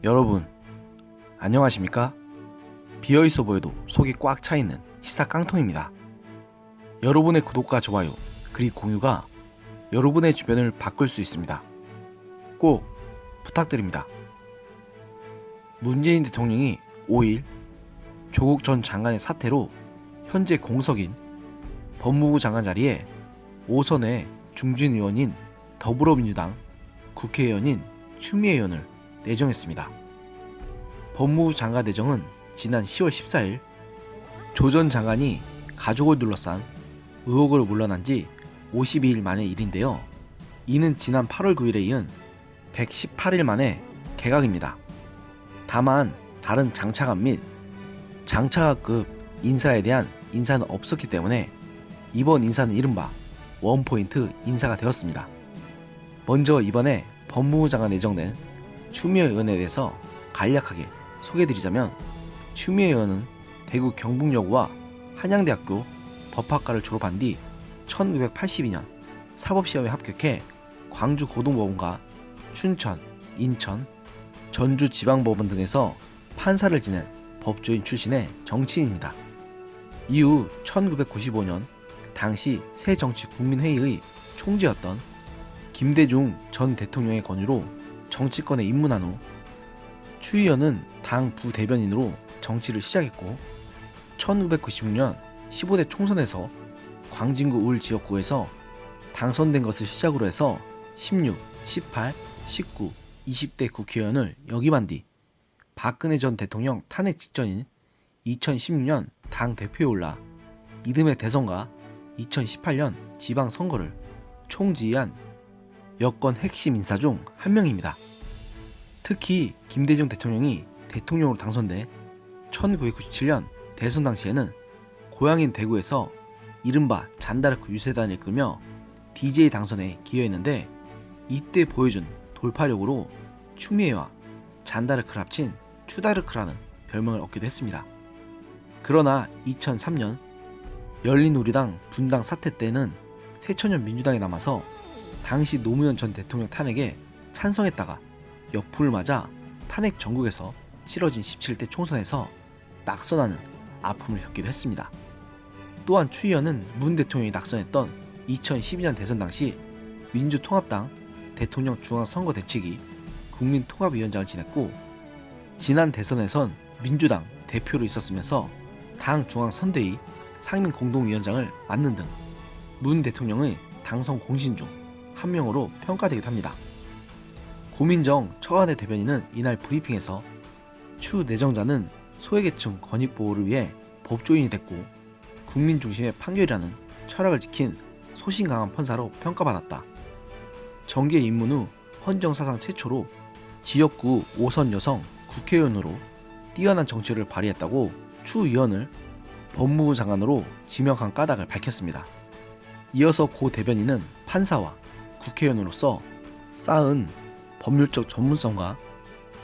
여러분, 안녕하십니까? 비어있어 보여도 속이 꽉 차있는 시사 깡통입니다. 여러분의 구독과 좋아요, 그리고 공유가 여러분의 주변을 바꿀 수 있습니다. 꼭 부탁드립니다. 문재인 대통령이 5일 조국 전 장관의 사퇴로 현재 공석인 법무부 장관 자리에 5선의 중진 의원인 더불어민주당 국회의원인 추미애 의원을 내정했습니다. 법무부 장관 내정은 지난 10월 14일 조 전 장관이 가족을 둘러싼 의혹으로 물러난 지 52일 만의 일인데요. 이는 지난 8월 9일에 이은 118일 만에 개각입니다. 다만 다른 장차관 및 장차관급 인사에 대한 인사는 없었기 때문에 이번 인사는 이른바 원포인트 인사가 되었습니다. 먼저 이번에 법무부 장관 내정된 추미애 의원에 대해서 간략하게 소개해드리자면, 추미애 의원은 대구 경북여고와 한양대학교 법학과를 졸업한 뒤 1982년 사법시험에 합격해 광주고등법원과 춘천, 인천, 전주지방법원 등에서 판사를 지낸 법조인 출신의 정치인입니다. 이후 1995년 당시 새정치국민회의의 총재였던 김대중 전 대통령의 권유로 정치권에 입문한 후 추 의원은 당 부대변인으로 정치를 시작했고, 1996년 15대 총선에서 광진구 울 지역구에서 당선된 것을 시작으로 해서 16, 18, 19, 20대 국회의원을 역임한 뒤 박근혜 전 대통령 탄핵 직전인 2016년 당 대표에 올라 이듬해 대선과 2018년 지방선거를 총지휘한 여권 핵심 인사 중 한 명입니다. 특히 김대중 대통령이 대통령으로 당선돼 1997년 대선 당시에는 고향인 대구에서 이른바 잔다르크 유세단을 이끌며 DJ 당선에 기여했는데, 이때 보여준 돌파력으로 추미애와 잔다르크를 합친 추다르크라는 별명을 얻기도 했습니다. 그러나 2003년 열린우리당 분당 사태 때는 새천년 민주당에 남아서 당시 노무현 전 대통령 탄핵에 찬성했다가 역풍을 맞아 탄핵 전국에서 치러진 17대 총선에서 낙선하는 아픔을 겪기도 했습니다. 또한 추 의원은 문 대통령이 낙선했던 2012년 대선 당시 민주통합당 대통령 중앙선거대책위 국민통합위원장을 지냈고, 지난 대선에선 민주당 대표로 있었으면서 당 중앙선대위 상임공동위원장을 맡는 등 문 대통령의 당선 공신 중 한 명으로 평가되기도 합니다. 고민정 청와대 대변인은 이날 브리핑에서 추 내정자는 소외계층 권익보호를 위해 법조인이 됐고 국민 중심의 판결이라는 철학을 지킨 소신 강한 판사로 평가받았다. 정계 입문 후 헌정사상 최초로 지역구 5선 여성 국회의원으로 뛰어난 정치를 발휘했다고 추 의원을 법무부 장관으로 지명한 까닭을 밝혔습니다. 이어서 고 대변인은 판사와 국회의원으로서 쌓은 법률적 전문성과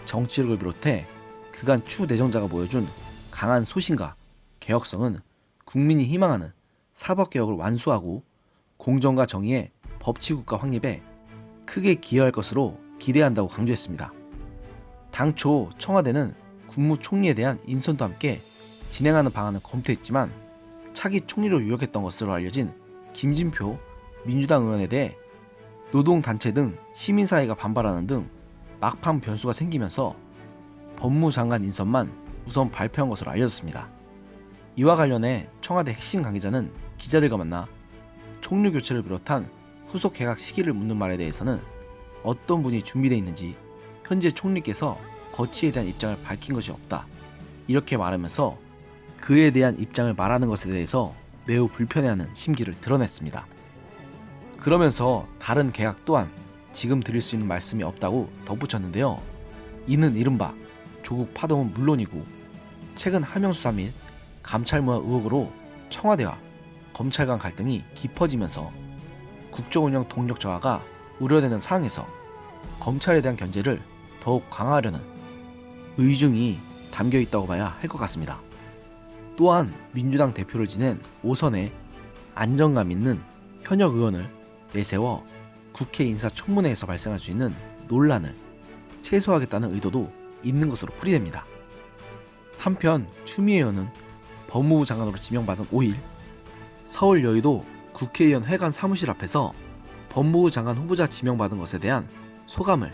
정치력을 비롯해 그간 추 내정자가 보여준 강한 소신과 개혁성은 국민이 희망하는 사법개혁을 완수하고 공정과 정의의 법치국가 확립에 크게 기여할 것으로 기대한다고 강조했습니다. 당초 청와대는 국무총리에 대한 인선도 함께 진행하는 방안을 검토했지만 차기 총리로 유력했던 것으로 알려진 김진표 민주당 의원에 대해 노동단체 등 시민사회가 반발하는 등 막판 변수가 생기면서 법무장관 인선만 우선 발표한 것으로 알려졌습니다. 이와 관련해 청와대 핵심 관계자는 기자들과 만나 총리 교체를 비롯한 후속 개각 시기를 묻는 말에 대해서는 어떤 분이 준비되어 있는지 현재 총리께서 거치에 대한 입장을 밝힌 것이 없다, 이렇게 말하면서 그에 대한 입장을 말하는 것에 대해서 매우 불편해하는 심기를 드러냈습니다. 그러면서 다른 개각 또한 지금 드릴 수 있는 말씀이 없다고 덧붙였는데요. 이는 이른바 조국 파동은 물론이고 최근 하명수사 및 감찰무화 의혹으로 청와대와 검찰 간 갈등이 깊어지면서 국정운영 동력 저하가 우려되는 상황에서 검찰에 대한 견제를 더욱 강화하려는 의중이 담겨 있다고 봐야 할 것 같습니다. 또한 민주당 대표를 지낸 5선의 안정감 있는 현역 의원을 내세워 국회 인사청문회에서 발생할 수 있는 논란을 최소화하겠다는 의도도 있는 것으로 풀이됩니다. 한편 추미애 의원은 법무부 장관으로 지명받은 5일 서울 여의도 국회의원 회관 사무실 앞에서 법무부 장관 후보자 지명받은 것에 대한 소감을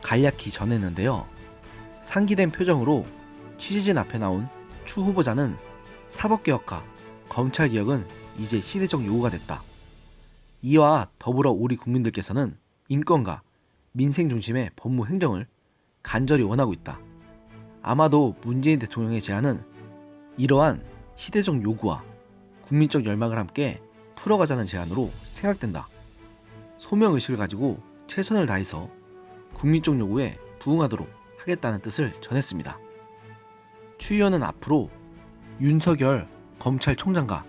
간략히 전했는데요. 상기된 표정으로 취재진 앞에 나온 추 후보자는 사법개혁과 검찰개혁은 이제 시대적 요구가 됐다. 이와 더불어 우리 국민들께서는 인권과 민생 중심의 법무 행정을 간절히 원하고 있다. 아마도 문재인 대통령의 제안은 이러한 시대적 요구와 국민적 열망을 함께 풀어가자는 제안으로 생각된다. 소명의식을 가지고 최선을 다해서 국민적 요구에 부응하도록 하겠다는 뜻을 전했습니다. 추 의원은 앞으로 윤석열 검찰총장과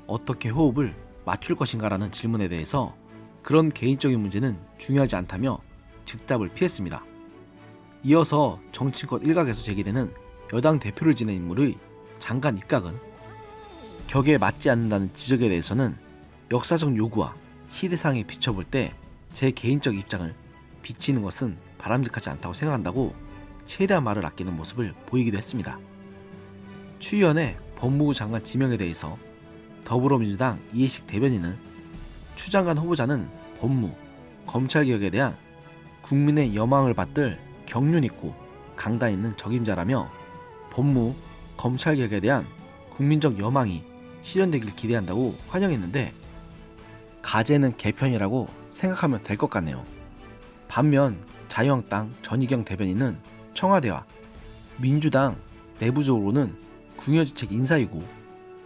어떻게 호흡을 맞출 것인가라는 질문에 대해서 그런 개인적인 문제는 중요하지 않다며 즉답을 피했습니다. 이어서 정치권 일각에서 제기되는 여당 대표를 지낸 인물의 장관 입각은 격에 맞지 않는다는 지적에 대해서는 역사적 요구와 시대상에 비춰볼 때 제 개인적 입장을 비치는 것은 바람직하지 않다고 생각한다고 최대한 말을 아끼는 모습을 보이기도 했습니다. 추 의원의 법무부 장관 지명에 대해서 더불어민주당 이해식 대변인은 추 장관 후보자는 법무, 검찰개혁에 대한 국민의 여망을 받들 경륜 있고 강단 있는 적임자라며 법무, 검찰개혁에 대한 국민적 여망이 실현되길 기대한다고 환영했는데 가제는 개편이라고 생각하면 될 것 같네요. 반면 자유한국당 전희경 대변인은 청와대와 민주당 내부적으로는 궁여지책 인사이고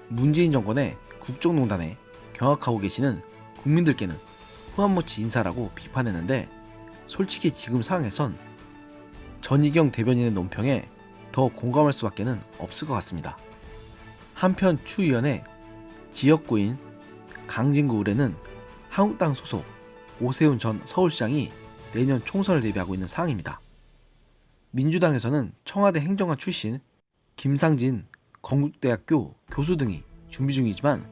문재인 정권의 국정농단에 경악하고 계시는 국민들께는 후한무치 인사라고 비판했는데 솔직히 지금 상황에선 전희경 대변인의 논평에 더 공감할 수밖에는 없을 것 같습니다. 한편 추 의원의 지역구인 강진구 의뢰는 한국당 소속 오세훈 전 서울시장이 내년 총선을 대비하고 있는 상황입니다. 민주당에서는 청와대 행정관 출신 김상진 건국대학교 교수 등이 준비 중이지만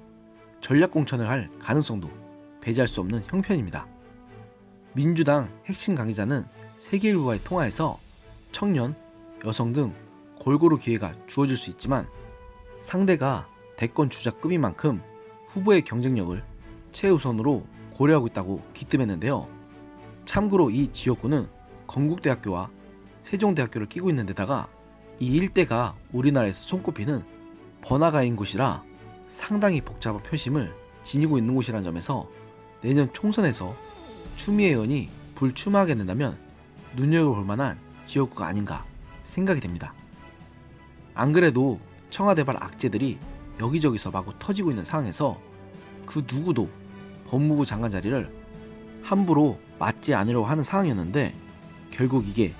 전략공천을 할 가능성도 배제할 수 없는 형편입니다. 민주당 핵심 강의자는 세계일보와의 통화에서 청년, 여성 등 골고루 기회가 주어질 수 있지만 상대가 대권 주자급인 만큼 후보의 경쟁력을 최우선으로 고려하고 있다고 기뜸했는데요. 참고로 이 지역구는 건국대학교와 세종대학교를 끼고 있는 데다가 이 일대가 우리나라에서 손꼽히는 번화가인 곳이라 상당히 복잡한 표심을 지니고 있는 곳이라는 점에서 내년 총선에서 추미애 의원이 불출마하게 된다면 눈여겨볼 만한 지역구가 아닌가 생각이 됩니다. 안 그래도 청와대발 악재들이 여기저기서 마구 터지고 있는 상황에서 그 누구도 법무부 장관 자리를 함부로 맞지 않으려고 하는 상황이었는데 결국 이게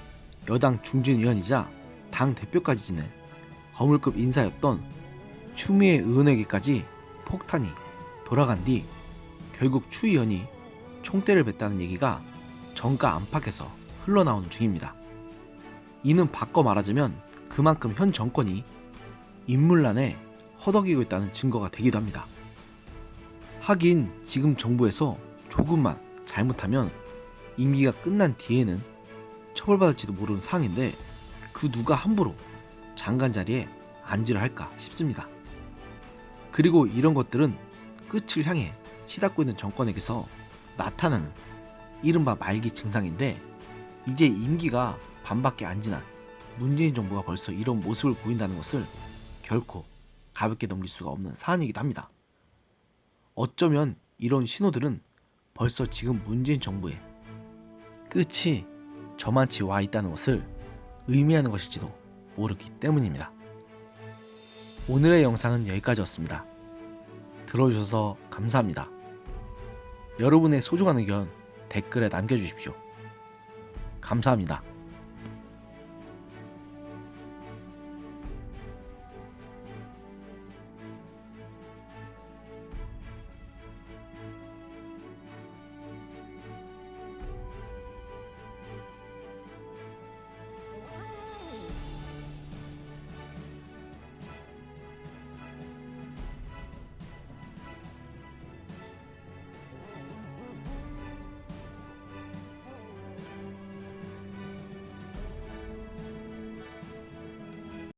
여당 중진 의원이자 당 대표까지 지낸 거물급 인사였던 추미애 의원에게까지 폭탄이 돌아간 뒤 결국 추 의원이 총대를 뱉다는 얘기가 정가 안팎에서 흘러나오는 중입니다. 이는 바꿔 말하자면 그만큼 현 정권이 인물난에 허덕이고 있다는 증거가 되기도 합니다. 하긴 지금 정부에서 조금만 잘못하면 임기가 끝난 뒤에는 처벌받을지도 모르는 상황인데 그 누가 함부로 장관 자리에 앉으려 할까 싶습니다. 그리고 이런 것들은 끝을 향해 치닫고 있는 정권에게서 나타나는 이른바 말기 증상인데 이제 임기가 반밖에 안 지난 문재인 정부가 벌써 이런 모습을 보인다는 것을 결코 가볍게 넘길 수가 없는 사안이기도 합니다. 어쩌면 이런 신호들은 벌써 지금 문재인 정부의 끝이 저만치 와 있다는 것을 의미하는 것일지도 모르기 때문입니다. 오늘의 영상은 여기까지였습니다. 들어주셔서 감사합니다. 여러분의 소중한 의견 댓글에 남겨주십시오. 감사합니다.